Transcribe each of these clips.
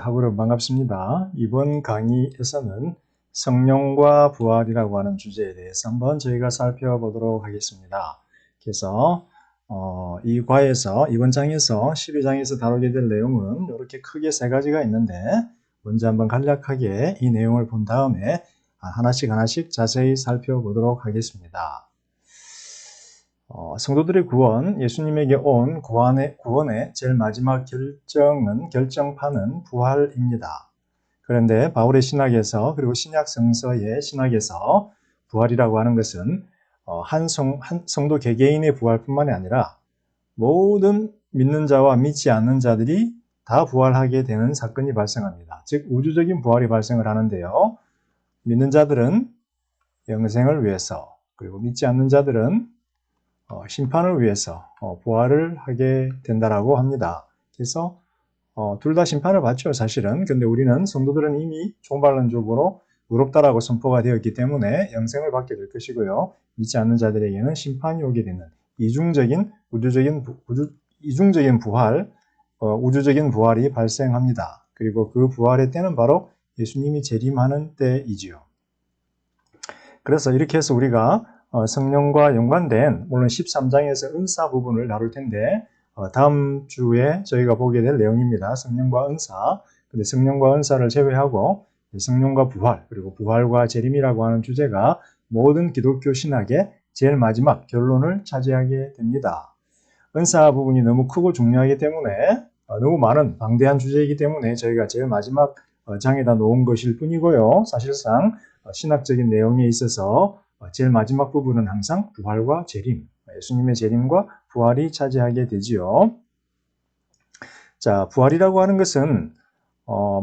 하부름 반갑습니다. 이번 강의에서는 성령과 부활이라고 하는 주제에 대해서 한번 저희가 살펴보도록 하겠습니다. 그래서 이 과에서 이번 장에서 12장에서 다루게 될 내용은 이렇게 크게 세 가지가 있는데 먼저 한번 간략하게 이 내용을 본 다음에 하나씩 자세히 살펴보도록 하겠습니다. 성도들의 구원, 예수님에게 온 구원의 제일 마지막 결정판은 부활입니다. 그런데 바울의 신학에서 그리고 신약 성서의 신학에서 부활이라고 하는 것은 한 성도 개개인의 부활뿐만이 아니라 모든 믿는 자와 믿지 않는 자들이 다 부활하게 되는 사건이 발생합니다. 즉 우주적인 부활이 발생을 하는데요. 믿는 자들은 영생을 위해서, 그리고 믿지 않는 자들은 심판을 위해서 부활을 하게 된다라고 합니다. 그래서 둘 다 심판을 받죠, 사실은. 근데 우리는 성도들은 이미 종반론적으로 의롭다라고 선포가 되었기 때문에 영생을 받게 될 것이고요. 믿지 않는 자들에게는 심판이 오게 되는 이중적인 부활, 우주적인 부활이 발생합니다. 그리고 그 부활의 때는 바로 예수님이 재림하는 때이지요. 그래서 이렇게 해서 우리가 성령과 연관된 물론 13장에서 은사 부분을 다룰 텐데 다음 주에 저희가 보게 될 내용입니다. 성령과 은사. 근데 성령과 은사를 제외하고 성령과 부활, 그리고 부활과 재림이라고 하는 주제가 모든 기독교 신학의 제일 마지막 결론을 차지하게 됩니다. 은사 부분이 너무 크고 중요하기 때문에 너무 많은 방대한 주제이기 때문에 저희가 제일 마지막 장에다 놓은 것일 뿐이고요. 사실상 신학적인 내용에 있어서 제일 마지막 부분은 항상 부활과 재림, 예수님의 재림과 부활이 차지하게 되지요. 자, 부활이라고 하는 것은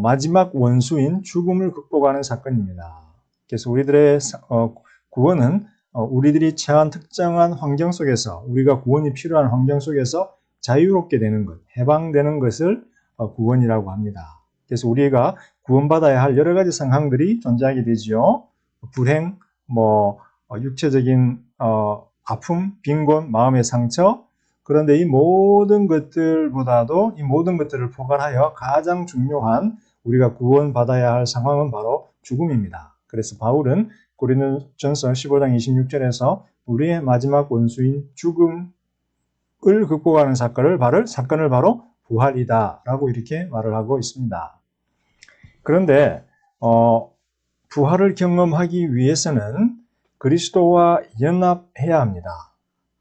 마지막 원수인 죽음을 극복하는 사건입니다. 그래서 우리들의 구원은 우리들이 처한 특정한 환경 속에서, 우리가 구원이 필요한 환경 속에서 자유롭게 되는 것, 해방되는 것을 구원이라고 합니다. 그래서 우리가 구원받아야 할 여러 가지 상황들이 존재하게 되지요. 불행, 육체적인 아픔, 빈곤, 마음의 상처. 그런데 이 모든 것들보다도 이 모든 것들을 포괄하여 가장 중요한 우리가 구원받아야 할 상황은 바로 죽음입니다. 그래서 바울은 고린도전서 15장 26절에서 우리의 마지막 원수인 죽음을 극복하는 사건을 바로 부활이다라고 이렇게 말을 하고 있습니다. 그런데 부활을 경험하기 위해서는 그리스도와 연합해야 합니다.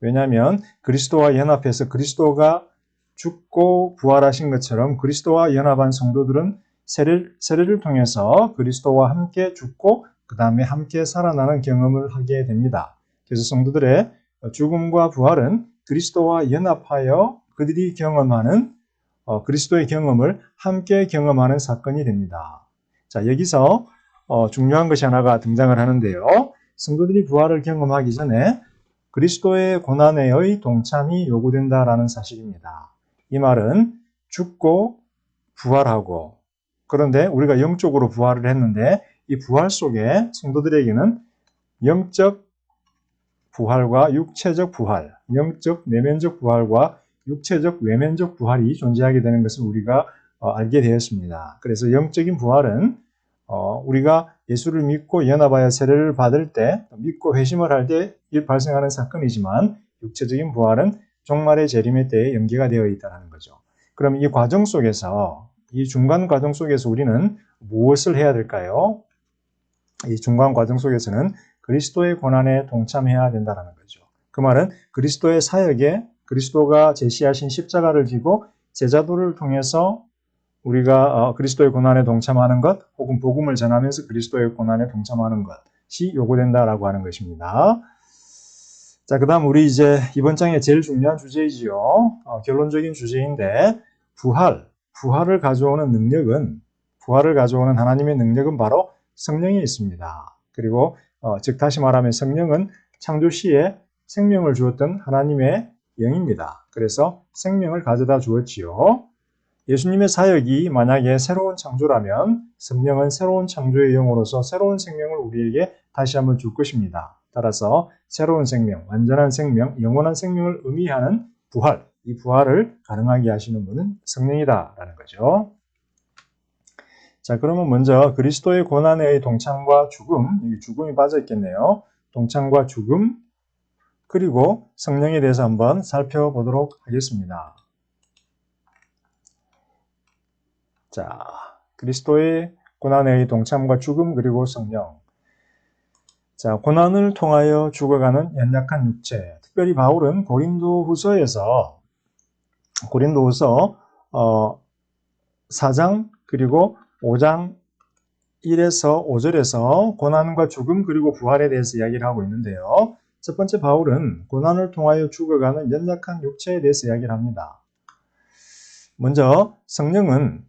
왜냐하면 그리스도와 연합해서 그리스도가 죽고 부활하신 것처럼 그리스도와 연합한 성도들은 세례를 통해서 그리스도와 함께 죽고 그 다음에 함께 살아나는 경험을 하게 됩니다. 그래서 성도들의 죽음과 부활은 그리스도와 연합하여 그들이 경험하는 그리스도의 경험을 함께 경험하는 사건이 됩니다. 자, 여기서 중요한 것이 하나가 등장을 하는데요. 성도들이 부활을 경험하기 전에 그리스도의 고난에의 동참이 요구된다라는 사실입니다. 이 말은 죽고 부활하고, 그런데 우리가 영적으로 부활을 했는데 이 부활 속에 성도들에게는 영적 부활과 육체적 부활, 영적 내면적 부활과 육체적 외면적 부활이 존재하게 되는 것을 우리가 알게 되었습니다. 그래서 영적인 부활은 우리가 예수를 믿고 연합하여 세례를 받을 때, 믿고 회심을 할 때 발생하는 사건이지만 육체적인 부활은 종말의 재림의 때에 연계가 되어 있다는 거죠. 그럼 이 과정 속에서, 이 중간 과정 속에서 우리는 무엇을 해야 될까요? 이 중간 과정 속에서는 그리스도의 고난에 동참해야 된다는 거죠. 그 말은 그리스도의 사역에 그리스도가 제시하신 십자가를 지고 제자도를 통해서 우리가 그리스도의 고난에 동참하는 것, 혹은 복음을 전하면서 그리스도의 고난에 동참하는 것이 요구된다라고 하는 것입니다. 자, 그 다음 우리 이제 이번 장의 제일 중요한 주제이지요. 결론적인 주제인데 부활을 가져오는 하나님의 능력은 바로 성령에 있습니다. 그리고 즉 다시 말하면 성령은 창조 시에 생명을 주었던 하나님의 영입니다. 그래서 생명을 가져다 주었지요. 예수님의 사역이 만약에 새로운 창조라면 성령은 새로운 창조의 영으로서 새로운 생명을 우리에게 다시 한번 줄 것입니다. 따라서 새로운 생명, 완전한 생명, 영원한 생명을 의미하는 부활, 이 부활을 가능하게 하시는 분은 성령이다라는 거죠. 자, 그러면 먼저 그리스도의 고난에 의해 동참과 죽음, 여기 죽음이 빠져 있겠네요. 동참과 죽음, 그리고 성령에 대해서 한번 살펴보도록 하겠습니다. 자, 그리스도의 고난에 의해 동참과 죽음, 그리고 성령. 자, 고난을 통하여 죽어가는 연약한 육체. 특별히 바울은 고린도후서 4장 그리고 5장 1에서 5절에서 고난과 죽음 그리고 부활에 대해서 이야기를 하고 있는데요. 첫 번째 바울은 고난을 통하여 죽어가는 연약한 육체에 대해서 이야기를 합니다. 먼저 성령은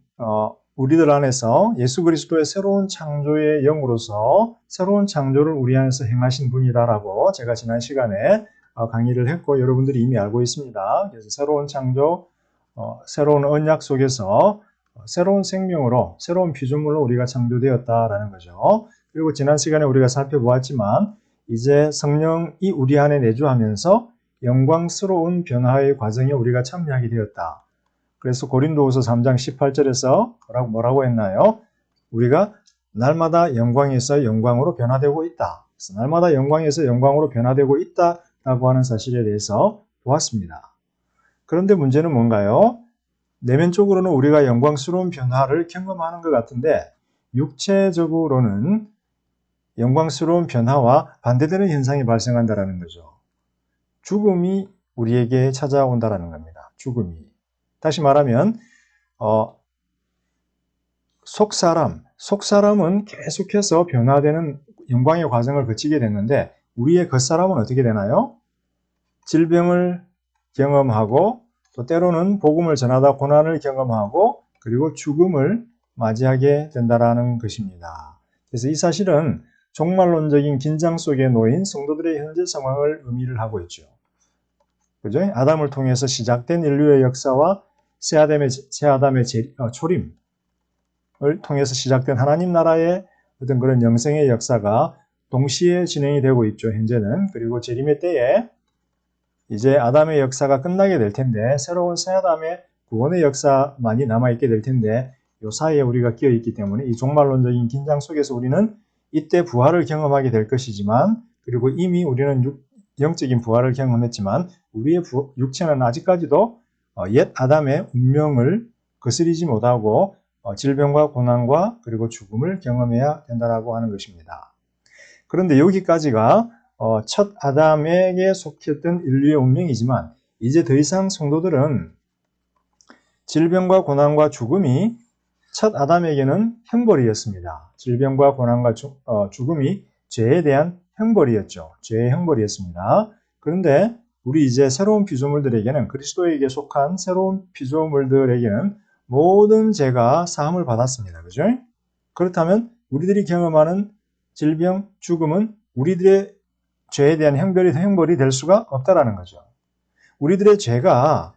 우리들 안에서 예수 그리스도의 새로운 창조의 영으로서 새로운 창조를 우리 안에서 행하신 분이다라고 제가 지난 시간에 강의를 했고 여러분들이 이미 알고 있습니다. 그래서 새로운 창조, 새로운 언약 속에서 새로운 생명으로, 새로운 피조물로 우리가 창조되었다라는 거죠. 그리고 지난 시간에 우리가 살펴보았지만 이제 성령이 우리 안에 내주하면서 영광스러운 변화의 과정에 우리가 참여하게 되었다. 그래서 고린도후서 3장 18절에서 뭐라고 했나요? 우리가 날마다 영광에서 영광으로 변화되고 있다. 그래서 날마다 영광에서 영광으로 변화되고 있다라고 하는 사실에 대해서 보았습니다. 그런데 문제는 뭔가요? 내면적으로는 우리가 영광스러운 변화를 경험하는 것 같은데 육체적으로는 영광스러운 변화와 반대되는 현상이 발생한다는 거죠. 죽음이 우리에게 찾아온다는 겁니다. 죽음이. 다시 말하면 속사람은 계속해서 변화되는 영광의 과정을 거치게 됐는데 우리의 겉사람은 어떻게 되나요? 질병을 경험하고 또 때로는 복음을 전하다 고난을 경험하고 그리고 죽음을 맞이하게 된다는 것입니다. 그래서 이 사실은 종말론적인 긴장 속에 놓인 성도들의 현재 상황을 의미를 하고 있죠. 그죠? 아담을 통해서 시작된 인류의 역사와 새 아담의 초림을 통해서 시작된 하나님 나라의 어떤 그런 영생의 역사가 동시에 진행이 되고 있죠. 현재는. 그리고 재림의 때에 이제 아담의 역사가 끝나게 될 텐데 새로운 새 아담의 구원의 역사만이 남아있게 될 텐데 이 사이에 우리가 끼어있기 때문에 이 종말론적인 긴장 속에서 우리는 이때 부활을 경험하게 될 것이지만 그리고 이미 우리는 영적인 부활을 경험했지만 우리의 육체는 아직까지도 옛 아담의 운명을 거스리지 못하고 질병과 고난과 그리고 죽음을 경험해야 된다고 하는 것입니다. 그런데 여기까지가 첫 아담에게 속했던 인류의 운명이지만 이제 더 이상 성도들은 질병과 고난과 죽음이 첫 아담에게는 형벌이었습니다. 질병과 고난과 죽음이 죄에 대한 형벌이었죠. 죄의 형벌이었습니다. 그런데 우리 이제 새로운 피조물들에게는 그리스도에게 속한 새로운 피조물들에게는 모든 죄가 사함을 받았습니다. 그죠? 그렇다면 우리들이 경험하는 질병, 죽음은 우리들의 죄에 대한 형벌이 될 수가 없다라는 거죠. 우리들의 죄가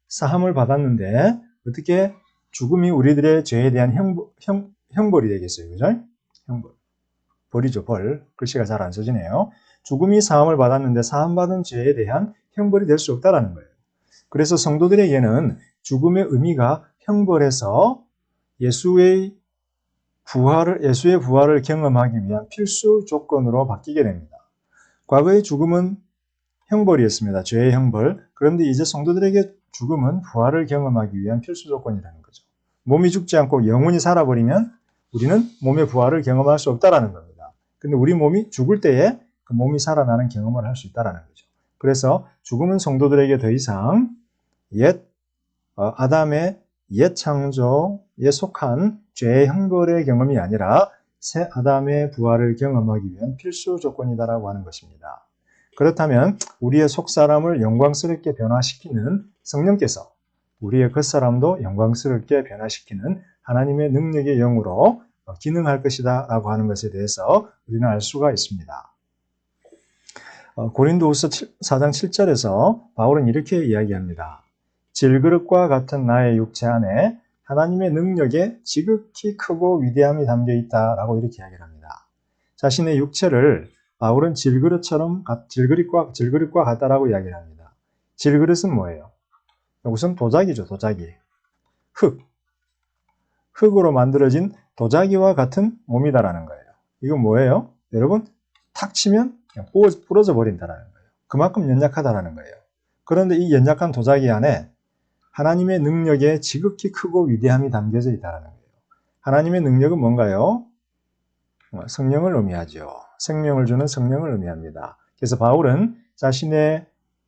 사함을 받았는데 어떻게 죽음이 우리들의 죄에 대한 형벌이 되겠어요. 그죠? 형벌. 벌이죠, 벌. 글씨가 잘 안 써지네요. 죽음이 사함을 받았는데 사함받은 죄에 대한 형벌이 될 수 없다라는 거예요. 그래서 성도들에게는 죽음의 의미가 형벌에서 예수의 부활을 경험하기 위한 필수 조건으로 바뀌게 됩니다. 과거의 죽음은 형벌이었습니다. 죄의 형벌. 그런데 이제 성도들에게 죽음은 부활을 경험하기 위한 필수 조건이라는 거죠. 몸이 죽지 않고 영혼이 살아버리면 우리는 몸의 부활을 경험할 수 없다라는 겁니다. 근데 우리 몸이 죽을 때에 그 몸이 살아나는 경험을 할 수 있다라는 거죠. 그래서 죽음은 성도들에게 더 이상 아담의 옛 창조에 속한 죄의 형벌의 경험이 아니라 새 아담의 부활을 경험하기 위한 필수 조건이다라고 하는 것입니다. 그렇다면 우리의 속사람을 영광스럽게 변화시키는 성령께서 우리의 겉사람도 영광스럽게 변화시키는 하나님의 능력의 영으로 기능할 것이다 라고 하는 것에 대해서 우리는 알 수가 있습니다. 고린도후서 4장 7절에서 바울은 이렇게 이야기합니다. 질그릇과 같은 나의 육체 안에 하나님의 능력에 지극히 크고 위대함이 담겨 있다라고 이렇게 이야기를 합니다. 자신의 육체를 바울은 질그릇과 같다라고 이야기를 합니다. 질그릇은 뭐예요? 우선 도자기죠, 도자기. 흙으로 만들어진 도자기와 같은 몸이다라는 거예요. 이건 뭐예요? 여러분, 탁 치면 그냥 부러져 버린다라는 거예요. 그만큼 연약하다라는 거예요. 그런데 이 연약한 도자기 안에 하나님의 능력에 지극히 크고 위대함이 담겨져 있다는 거예요. 하나님의 능력은 뭔가요? 성령을 의미하죠. 생명을 주는 성령을 의미합니다. 그래서 바울은 자신의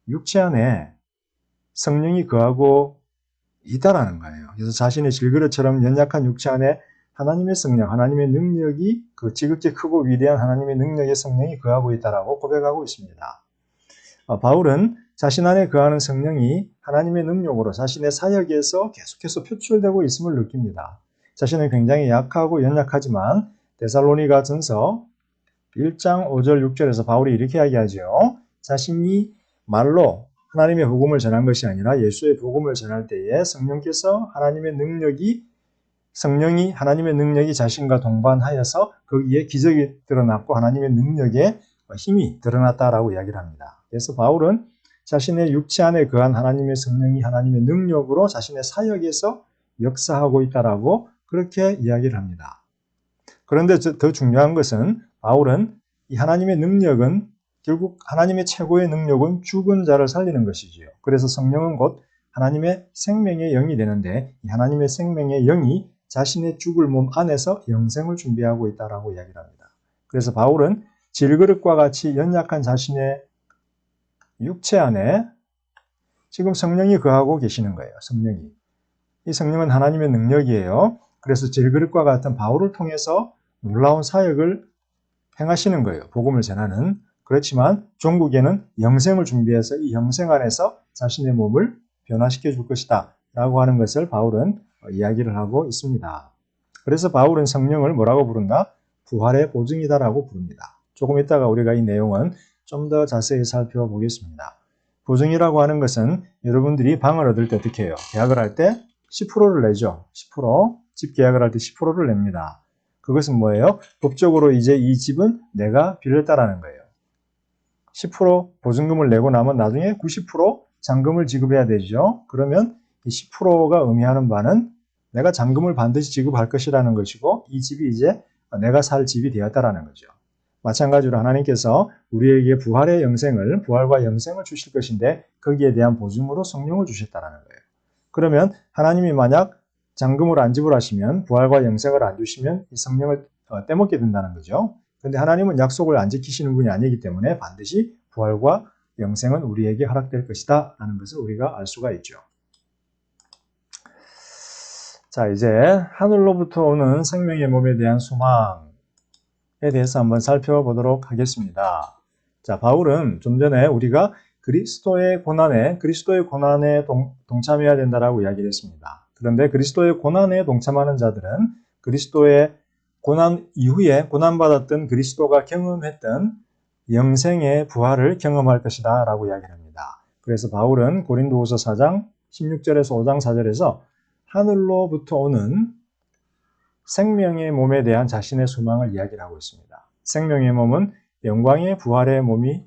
육체 안에 성령이 거하고 있다라는 거예요. 그래서 자신의 질그릇처럼 연약한 육체 안에 하나님의 성령, 하나님의 능력이 그 지극히 크고 위대한 하나님의 능력의 성령이 거하고 있다라고 고백하고 있습니다. 바울은 자신 안에 거하는 성령이 하나님의 능력으로 자신의 사역에서 계속해서 표출되고 있음을 느낍니다. 자신은 굉장히 약하고 연약하지만 데살로니가 전서 1장 5절 6절에서 바울이 이렇게 이야기하죠. 자신이 말로 하나님의 복음을 전한 것이 아니라 예수의 복음을 전할 때에 성령께서 성령이 하나님의 능력이 자신과 동반하여서 거기에 기적이 드러났고 하나님의 능력에 힘이 드러났다라고 이야기를 합니다. 그래서 바울은 자신의 육체 안에 거한 하나님의 성령이 하나님의 능력으로 자신의 사역에서 역사하고 있다라고 그렇게 이야기를 합니다. 그런데 더 중요한 것은 바울은 이 하나님의 능력은 결국 하나님의 최고의 능력은 죽은 자를 살리는 것이지요. 그래서 성령은 곧 하나님의 생명의 영이 되는데 이 하나님의 생명의 영이 자신의 죽을 몸 안에서 영생을 준비하고 있다라고 이야기를 합니다. 그래서 바울은 질그릇과 같이 연약한 자신의 육체 안에 지금 성령이 거하고 계시는 거예요. 성령이. 이 성령은 하나님의 능력이에요. 그래서 질그릇과 같은 바울을 통해서 놀라운 사역을 행하시는 거예요. 복음을 전하는. 그렇지만 종국에는 영생을 준비해서 이 영생 안에서 자신의 몸을 변화시켜 줄 것이다 라고 하는 것을 바울은 이야기를 하고 있습니다. 그래서 바울은 성령을 뭐라고 부른다? 부활의 보증이다 라고 부릅니다. 조금 이따가 우리가 이 내용은 좀 더 자세히 살펴보겠습니다. 보증이라고 하는 것은 여러분들이 방을 얻을 때 어떻게 해요? 계약을 할 때 10%를 내죠. 10%. 집 계약을 할 때 10%를 냅니다. 그것은 뭐예요? 법적으로 이제 이 집은 내가 빌렸다라는 거예요. 10% 보증금을 내고 나면 나중에 90% 잔금을 지급해야 되죠. 그러면 이 10%가 의미하는 바는 내가 잔금을 반드시 지급할 것이라는 것이고 이 집이 이제 내가 살 집이 되었다라는 거죠. 마찬가지로 하나님께서 우리에게 부활과 영생을 주실 것인데 거기에 대한 보증으로 성령을 주셨다라는 거예요. 그러면 하나님이 만약 잔금을 안 지불하시면 부활과 영생을 안 주시면 이 성령을 떼먹게 된다는 거죠. 그런데 하나님은 약속을 안 지키시는 분이 아니기 때문에 반드시 부활과 영생은 우리에게 허락될 것이다 라는 것을 우리가 알 수가 있죠. 자, 이제 하늘로부터 오는 생명의 몸에 대한 소망에 대해서 한번 살펴보도록 하겠습니다. 자, 바울은 좀 전에 우리가 그리스도의 고난에 동참해야 된다라고 이야기를 했습니다. 그런데 그리스도의 고난에 동참하는 자들은 그리스도의 고난 이후에 고난받았던 그리스도가 경험했던 영생의 부활을 경험할 것이다 라고 이야기를 합니다. 그래서 바울은 고린도후서 4장 16절에서 5장 4절에서 하늘로부터 오는 생명의 몸에 대한 자신의 소망을 이야기를 하고 있습니다. 생명의 몸은 영광의 부활의 몸을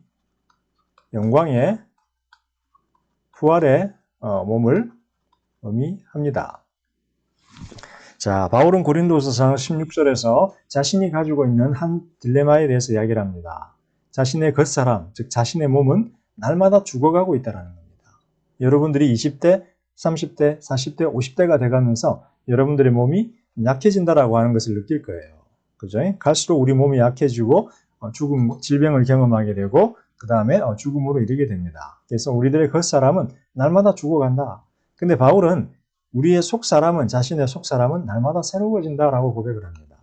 의미합니다. 자, 바울은 고린도후서 16절에서 자신이 가지고 있는 한 딜레마에 대해서 이야기를 합니다. 자신의 겉사람, 즉 자신의 몸은 날마다 죽어가고 있다는 겁니다. 여러분들이 20대, 30대, 40대, 50대가 돼가면서 여러분들의 몸이 약해진다라고 하는 것을 느낄 거예요. 그죠? 갈수록 우리 몸이 약해지고 질병을 경험하게 되고 그 다음에 죽음으로 이르게 됩니다. 그래서 우리들의 겉사람은 날마다 죽어간다. 근데 바울은 자신의 속사람은 날마다 새로워진다라고 고백을 합니다.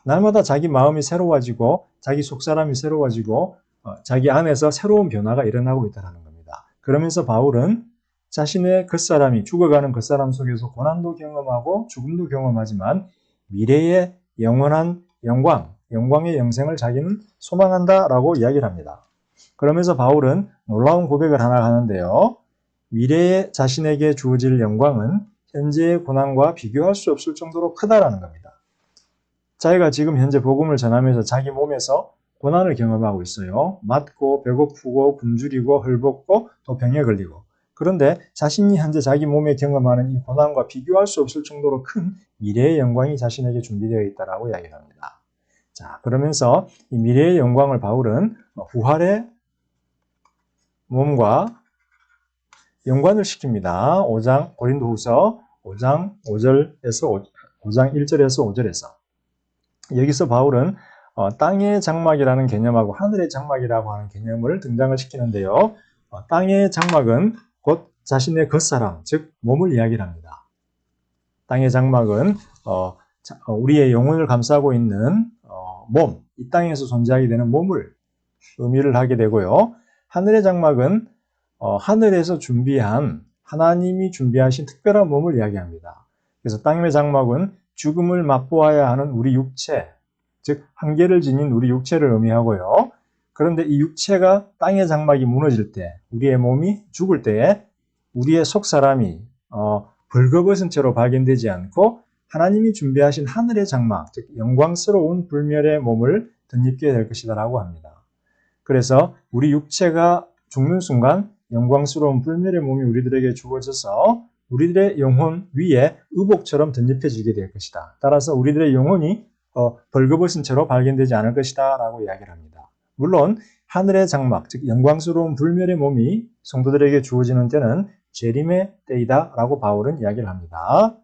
날마다 자기 마음이 새로워지고 자기 속사람이 새로워지고 자기 안에서 새로운 변화가 일어나고 있다는 겁니다. 그러면서 바울은 자신의 겉사람이 죽어가는 겉사람 속에서 고난도 경험하고 죽음도 경험하지만 미래의 영원한 영광의 영생을 자기는 소망한다라고 이야기를 합니다. 그러면서 바울은 놀라운 고백을 하나 하는데요. 미래에 자신에게 주어질 영광은 현재의 고난과 비교할 수 없을 정도로 크다라는 겁니다. 자기가 지금 현재 복음을 전하면서 자기 몸에서 고난을 경험하고 있어요. 맞고 배고프고 굶주리고 헐벗고 또 병에 걸리고 그런데 자신이 현재 자기 몸에 경험하는 이 고난과 비교할 수 없을 정도로 큰 미래의 영광이 자신에게 준비되어 있다라고 이야기를 합니다. 자, 그러면서 이 미래의 영광을 바울은 부활의 몸과 연관을 시킵니다. 5장 고린도후서 5장 5절에서 5장 1절에서 5절에서 여기서 바울은 땅의 장막이라는 개념하고 하늘의 장막이라고 하는 개념을 등장을 시키는데요. 땅의 장막은 곧 자신의 겉사람, 즉 몸을 이야기를 합니다. 땅의 장막은 우리의 영혼을 감싸고 있는 몸, 이 땅에서 존재하게 되는 몸을 의미를 하게 되고요. 하늘의 장막은 하늘에서 준비한 하나님이 준비하신 특별한 몸을 이야기합니다. 그래서 땅의 장막은 죽음을 맛보아야 하는 우리 육체, 즉 한계를 지닌 우리 육체를 의미하고요. 그런데 이 육체가 땅의 장막이 무너질 때, 우리의 몸이 죽을 때에 우리의 속사람이 벌거벗은 채로 발견되지 않고 하나님이 준비하신 하늘의 장막, 즉 영광스러운 불멸의 몸을 덧입게 될 것이다라고 합니다. 그래서 우리 육체가 죽는 순간 영광스러운 불멸의 몸이 우리들에게 주어져서 우리들의 영혼 위에 의복처럼 덧입혀지게 될 것이다. 따라서 우리들의 영혼이 벌거벗은 채로 발견되지 않을 것이다 라고 이야기를 합니다. 물론 하늘의 장막, 즉 영광스러운 불멸의 몸이 성도들에게 주어지는 때는 재림의 때이다 라고 바울은 이야기를 합니다.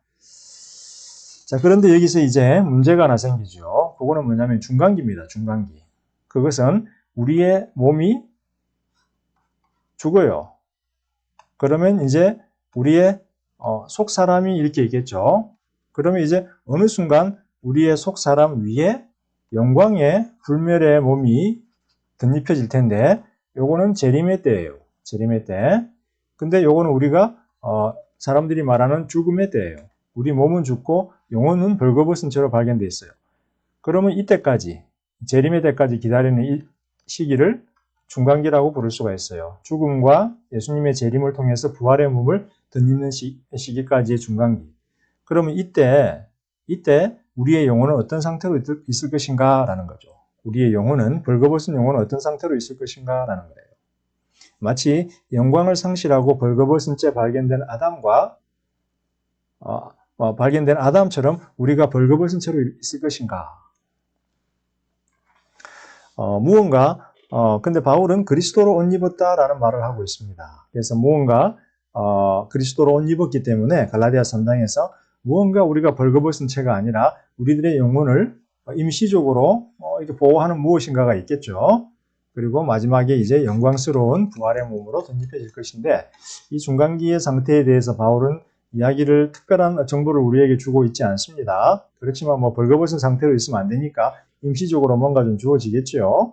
자, 그런데 여기서 이제 문제가 하나 생기죠. 그거는 뭐냐면 중간기입니다. 중간기. 그것은 우리의 몸이 죽어요. 그러면 이제 우리의 속사람이 이렇게 있겠죠. 그러면 이제 어느 순간 우리의 속사람 위에 영광의 불멸의 몸이 덧입혀질 텐데 요거는 재림의 때예요. 재림의 때. 근데 요거는 우리가 사람들이 말하는 죽음의 때예요. 우리 몸은 죽고 영혼은 벌거벗은 채로 발견되어 있어요. 그러면 이때까지 재림의 때까지 기다리는 이 시기를 중간기라고 부를 수가 있어요. 죽음과 예수님의 재림을 통해서 부활의 몸을 덧입는 시기까지의 중간기. 그러면 이때 우리의 영혼은 어떤 상태로 있을 것인가 라는 거죠. 우리의 영혼은 벌거벗은 영혼은 어떤 상태로 있을 것인가 라는 거예요. 마치 영광을 상실하고 벌거벗은 채 발견된 아담처럼 우리가 벌거벗은 채로 있을 것인가. 근데 바울은 그리스도로 옷 입었다라는 말을 하고 있습니다. 그래서 무언가 그리스도로 옷 입었기 때문에 갈라디아 3장에서 무언가 우리가 벌거벗은 채가 아니라 우리들의 영혼을 임시적으로 이렇게 보호하는 무엇인가가 있겠죠. 그리고 마지막에 이제 영광스러운 부활의 몸으로 덧입혀질 것인데 이 중간기의 상태에 대해서 바울은 이야기를 특별한 정보를 우리에게 주고 있지 않습니다. 그렇지만 벌거벗은 상태로 있으면 안 되니까 임시적으로 뭔가 좀 주어지겠죠.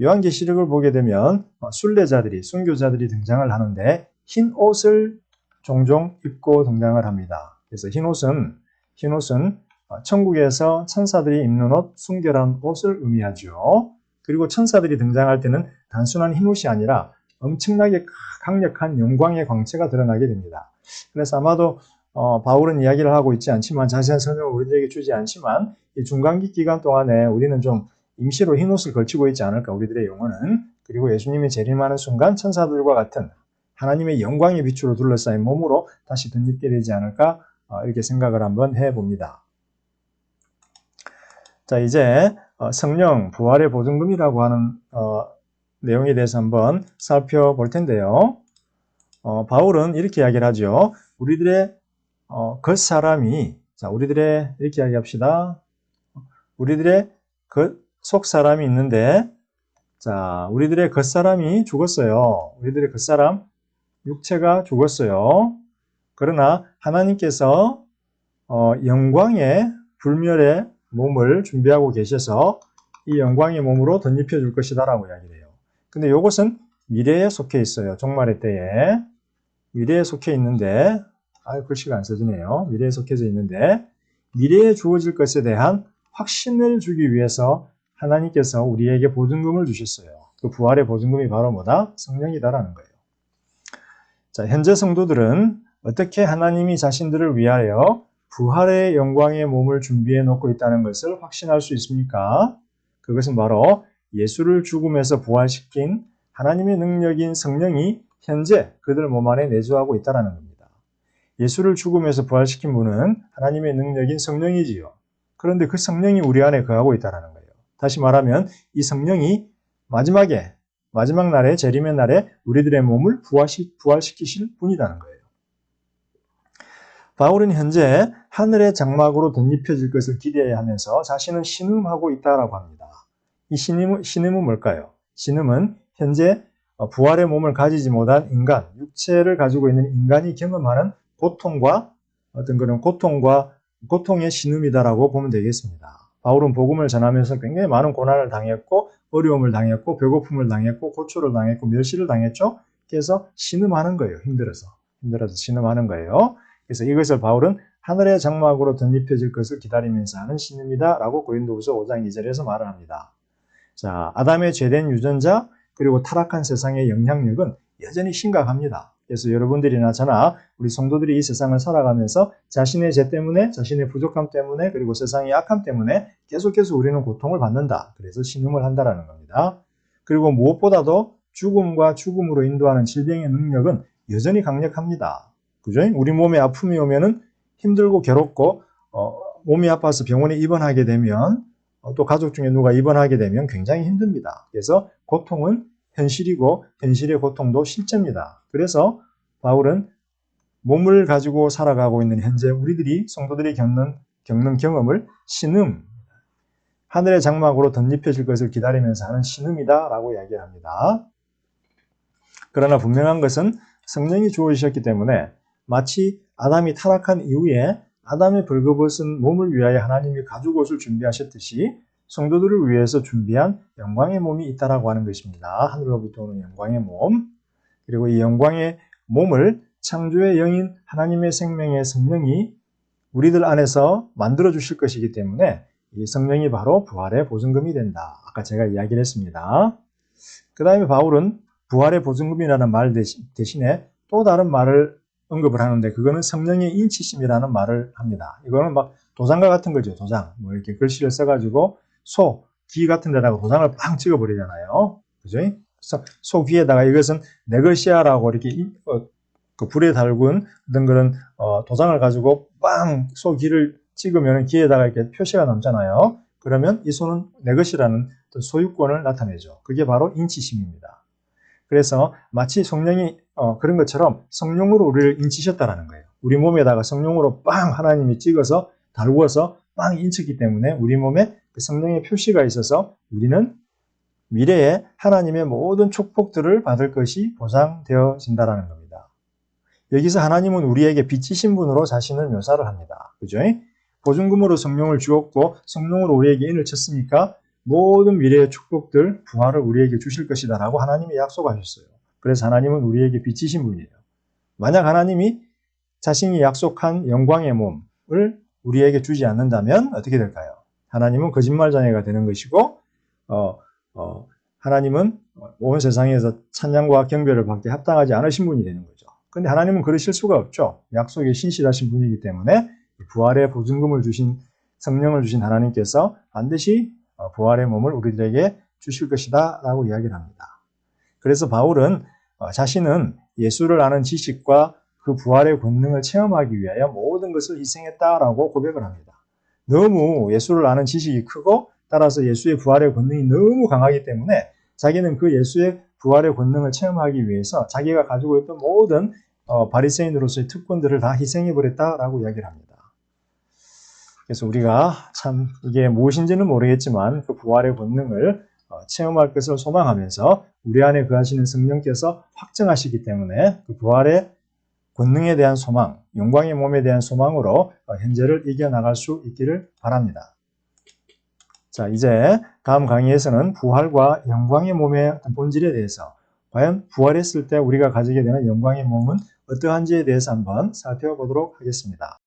요한계시록을 보게 되면 순례자들이, 순교자들이 등장을 하는데 흰 옷을 종종 입고 등장을 합니다. 그래서 흰 옷은 천국에서 천사들이 입는 옷, 순결한 옷을 의미하죠. 그리고 천사들이 등장할 때는 단순한 흰 옷이 아니라 엄청나게 강력한 영광의 광채가 드러나게 됩니다. 그래서 아마도 바울은 이야기를 하고 있지 않지만 자세한 설명을 우리들에게 주지 않지만 이 중간기 기간 동안에 우리는 좀 임시로 흰 옷을 걸치고 있지 않을까, 우리들의 영혼은. 그리고 예수님이 재림하는 순간 천사들과 같은 하나님의 영광의 빛으로 둘러싸인 몸으로 다시 덧입게 되지 않을까, 이렇게 생각을 한번 해봅니다. 자, 이제 성령 부활의 보증금이라고 하는 내용에 대해서 한번 살펴볼 텐데요. 바울은 이렇게 이야기를 하죠. 우리들의 겉사람이, 자, 이렇게 이야기합시다. 우리들의 속사람이 있는데, 자, 우리들의 겉사람이 죽었어요. 우리들의 겉사람, 육체가 죽었어요. 그러나 하나님께서 영광의 불멸의 몸을 준비하고 계셔서 이 영광의 몸으로 덧입혀 줄 것이다라고 이야기를 해요. 근데 이것은 미래에 속해 있어요. 종말의 때에. 미래에 속해 있는데, 글씨가 안 써지네요. 미래에 속해져 있는데, 미래에 주어질 것에 대한 확신을 주기 위해서 하나님께서 우리에게 보증금을 주셨어요. 그 부활의 보증금이 바로 뭐다? 성령이다라는 거예요. 자, 현재 성도들은 어떻게 하나님이 자신들을 위하여 부활의 영광의 몸을 준비해 놓고 있다는 것을 확신할 수 있습니까? 그것은 바로 예수를 죽음에서 부활시킨 하나님의 능력인 성령이 현재 그들 몸 안에 내주하고 있다는 겁니다. 예수를 죽음에서 부활시킨 분은 하나님의 능력인 성령이지요. 그런데 그 성령이 우리 안에 거하고 있다는 거예요. 다시 말하면 이 성령이 마지막 날에, 재림의 날에 우리들의 몸을 부활시키실 분이라는 거예요. 바울은 현재 하늘의 장막으로 덧입혀질 것을 기대해야 하면서 자신은 신음하고 있다라고 합니다. 이 신음은 뭘까요? 신음은 현재 부활의 몸을 가지지 못한 인간, 육체를 가지고 있는 인간이 경험하는 고통의 신음이다라고 보면 되겠습니다. 바울은 복음을 전하면서 굉장히 많은 고난을 당했고, 어려움을 당했고, 배고픔을 당했고, 고초를 당했고, 멸시를 당했죠. 그래서 신음하는 거예요. 힘들어서 신음하는 거예요. 그래서 이것을 바울은 하늘의 장막으로 덧입혀질 것을 기다리면서 하는 신음이다라고 고린도후서 5장 2절에서 말을 합니다. 자, 아담의 죄된 유전자 그리고 타락한 세상의 영향력은 여전히 심각합니다. 그래서 여러분들이나 저나 우리 성도들이 이 세상을 살아가면서 자신의 죄 때문에, 자신의 부족함 때문에, 그리고 세상의 악함 때문에 계속해서 우리는 고통을 받는다. 그래서 신음을 한다라는 겁니다. 그리고 무엇보다도 죽음과 죽음으로 인도하는 질병의 능력은 여전히 강력합니다. 그죠? 우리 몸에 아픔이 오면은 힘들고 괴롭고, 몸이 아파서 병원에 입원하게 되면, 또 가족 중에 누가 입원하게 되면 굉장히 힘듭니다. 그래서 고통은 현실이고 현실의 고통도 실제입니다. 그래서 바울은 몸을 가지고 살아가고 있는 현재 우리들이 성도들이 겪는 경험을 신음, 하늘의 장막으로 덧입혀질 것을 기다리면서 하는 신음이다라고 이야기합니다. 그러나 분명한 것은 성령이 주어지셨기 때문에 마치 아담이 타락한 이후에 아담의 벌거벗은 몸을 위하여 하나님이 가죽옷을 준비하셨듯이 성도들을 위해서 준비한 영광의 몸이 있다라고 하는 것입니다. 하늘로부터 오는 영광의 몸. 그리고 이 영광의 몸을 창조의 영인 하나님의 생명의 성령이 우리들 안에서 만들어 주실 것이기 때문에 이 성령이 바로 부활의 보증금이 된다. 아까 제가 이야기를 했습니다. 그 다음에 바울은 부활의 보증금이라는 말 대신에 또 다른 말을 언급을 하는데 그거는 성령의 인치심이라는 말을 합니다. 이거는 막 도장과 같은 거죠. 도장. 뭐 이렇게 글씨를 써가지고 귀 같은 데다가 도장을 빵 찍어버리잖아요. 그죠? 소 귀에다가 이것은 내 것이야라고 이렇게 그 불에 달군 어떤 그런 도장을 가지고 빵 소 귀를 찍으면 귀에다가 이렇게 표시가 남잖아요. 그러면 이 소는 내 것이라는 소유권을 나타내죠. 그게 바로 인치심입니다. 그래서 마치 성령이 그런 것처럼 성령으로 우리를 인치셨다라는 거예요. 우리 몸에다가 성령으로 빵 하나님이 찍어서 달구어서 빵 인쳤기 때문에 우리 몸에 그 성령의 표시가 있어서 우리는 미래에 하나님의 모든 축복들을 받을 것이 보장되어진다라는 겁니다. 여기서 하나님은 우리에게 빚지신 분으로 자신을 묘사를 합니다. 그죠? 보증금으로 성령을 주었고 성령으로 우리에게 인을 쳤으니까 모든 미래의 축복들, 부활을 우리에게 주실 것이다라고 하나님이 약속하셨어요. 그래서 하나님은 우리에게 빚지신 분이에요. 만약 하나님이 자신이 약속한 영광의 몸을 우리에게 주지 않는다면 어떻게 될까요? 하나님은 거짓말쟁이가 되는 것이고 하나님은 온 세상에서 찬양과 경배를 받게 합당하지 않으신 분이 되는 거죠. 그런데 하나님은 그러실 수가 없죠. 약속에 신실하신 분이기 때문에 부활의 보증금을 주신 성령을 주신 하나님께서 반드시 부활의 몸을 우리들에게 주실 것이다 라고 이야기를 합니다. 그래서 바울은 자신은 예수를 아는 지식과 그 부활의 권능을 체험하기 위하여 모든 것을 희생했다라고 고백을 합니다. 너무 예수를 아는 지식이 크고 따라서 예수의 부활의 권능이 너무 강하기 때문에 자기는 그 예수의 부활의 권능을 체험하기 위해서 자기가 가지고 있던 모든 바리새인으로서의 특권들을 다 희생해버렸다라고 이야기를 합니다. 그래서 우리가 참 이게 무엇인지는 모르겠지만 그 부활의 권능을 체험할 것을 소망하면서 우리 안에 거하시는 성령께서 확증하시기 때문에 그 부활의 권능에 대한 소망, 영광의 몸에 대한 소망으로 현재를 이겨나갈 수 있기를 바랍니다. 자, 이제 다음 강의에서는 부활과 영광의 몸의 본질에 대해서 과연 부활했을 때 우리가 가지게 되는 영광의 몸은 어떠한지에 대해서 한번 살펴보도록 하겠습니다.